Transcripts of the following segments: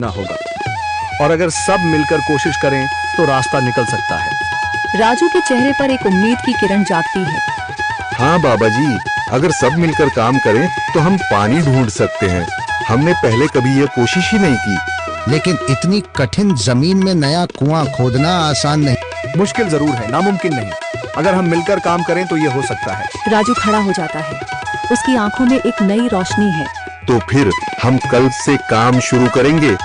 ना होगा, और अगर सब मिलकर कोशिश करें तो रास्ता निकल सकता है। राजू के चेहरे पर एक उम्मीद की किरण जागती है। हाँ बाबा जी, अगर सब मिलकर काम करें तो हम पानी ढूंढ सकते हैं। हमने पहले कभी ये कोशिश ही नहीं की। लेकिन इतनी कठिन जमीन में नया कुआं खोदना आसान नहीं। मुश्किल जरूर है, नामुमकिन नहीं। अगर हम मिलकर काम करें तो ये हो सकता है। राजू खड़ा हो जाता है, उसकी आंखों में एक नई रोशनी है। तो फिर हम कल से काम शुरू करेंगे।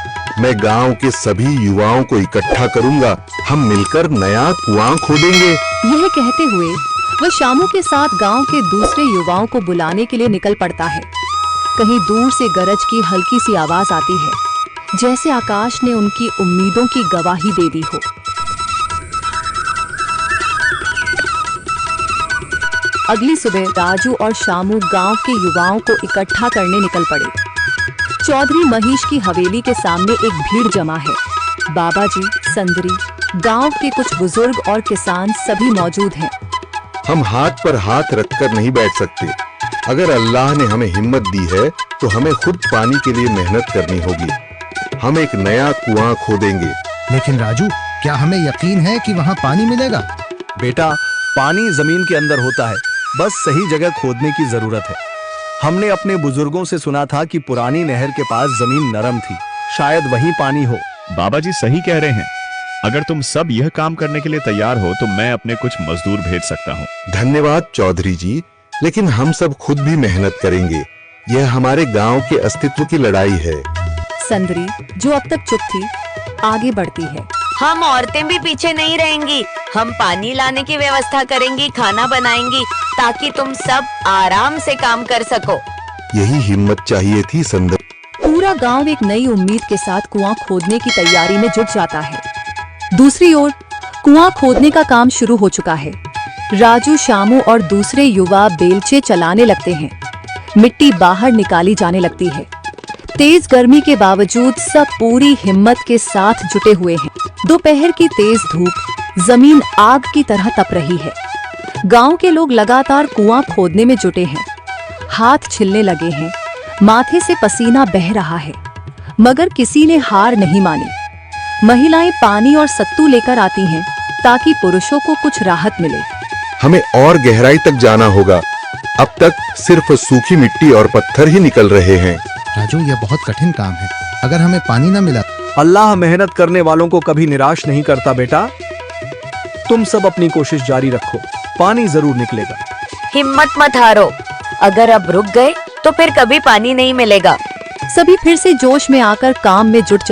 मैं गांव के सभी युवाओं को इकट्ठा करूंगा। हम मिलकर नया कुआं खोदेंगे। यह कहते हुए वह शामू के साथ गांव के दूसरे युवाओं को बुलाने के लिए निकल पड़ता है। कहीं दूर से गरज की हल्की सी आवाज आती है, जैसे आकाश ने उनकी उम्मीदों की गवाही दे दी हो। अगली सुबह राजू और शामू गांव के युवाओं को इकट्ठा करने निकल पड़े। चौधरी महेश की हवेली के सामने एक भीड़ जमा है। बाबा जी, संदरी, गांव के कुछ बुजुर्ग और किसान सभी मौजूद हैं। हम हाथ पर हाथ रखकर नहीं बैठ सकते। अगर अल्लाह ने हमें हिम्मत दी है तो हमें खुद पानी के लिए मेहनत करनी होगी। हम एक नया कुआं खोदेंगे। लेकिन राजू, क्या हमें यकीन है कि वहाँ पानी मिलेगा? बेटा, पानी जमीन के अंदर होता है, बस सही जगह खोदने की जरूरत है। हमने अपने बुजुर्गों से सुना था कि पुरानी नहर के पास जमीन नरम थी, शायद वहीं पानी हो। बाबा जी सही कह रहे हैं। अगर तुम सब यह काम करने के लिए तैयार हो तो मैं अपने कुछ मजदूर भेज सकता हूँ। धन्यवाद चौधरी जी, लेकिन हम सब खुद भी मेहनत करेंगे। यह हमारे गांव के अस्तित्व की लड़ाई है। संदरी, जो अब तक चुप थी, आगे बढ़ती है। हम औरतें भी पीछे नहीं रहेंगी। हम पानी लाने की व्यवस्था करेंगी, खाना बनाएंगी, ताकि तुम सब आराम से काम कर सको। यही हिम्मत चाहिए थी संदर। पूरा गांव एक नई उम्मीद के साथ कुआं खोदने की तैयारी में जुट जाता है। दूसरी ओर कुआं खोदने का काम शुरू हो चुका है। राजू, शामू और दूसरे युवा बेलचे चलाने लगते हैं। मिट्टी बाहर निकाली जाने लगती है। तेज गर्मी के बावजूद सब पूरी हिम्मत के साथ जुटे हुए हैं। दोपहर की तेज धूप जमीन आग की तरह तप रही है। गांव के लोग लगातार कुआं खोदने में जुटे हैं। हाथ छिलने लगे हैं, माथे से पसीना बह रहा है, मगर किसी ने हार नहीं मानी। महिलाएं पानी और सत्तू लेकर आती हैं ताकि पुरुषों को कुछ राहत मिले। हमें और गहराई तक जाना होगा। अब तक सिर्फ सूखी मिट्टी और पत्थर ही निकल रहे हैं। राजू, यह बहुत कठिन काम है। अगर हमें पानी न मिला? अल्लाह मेहनत करने वालों को कभी निराश नहीं करता बेटा। तुम सब अपनी कोशिश जारी रखो, पानी जरूर निकलेगा। हिम्मत मत हारो। अगर अब रुक गए तो फिर कभी पानी नहीं मिलेगा। सभी फिर से जोश में आकर काम में जुट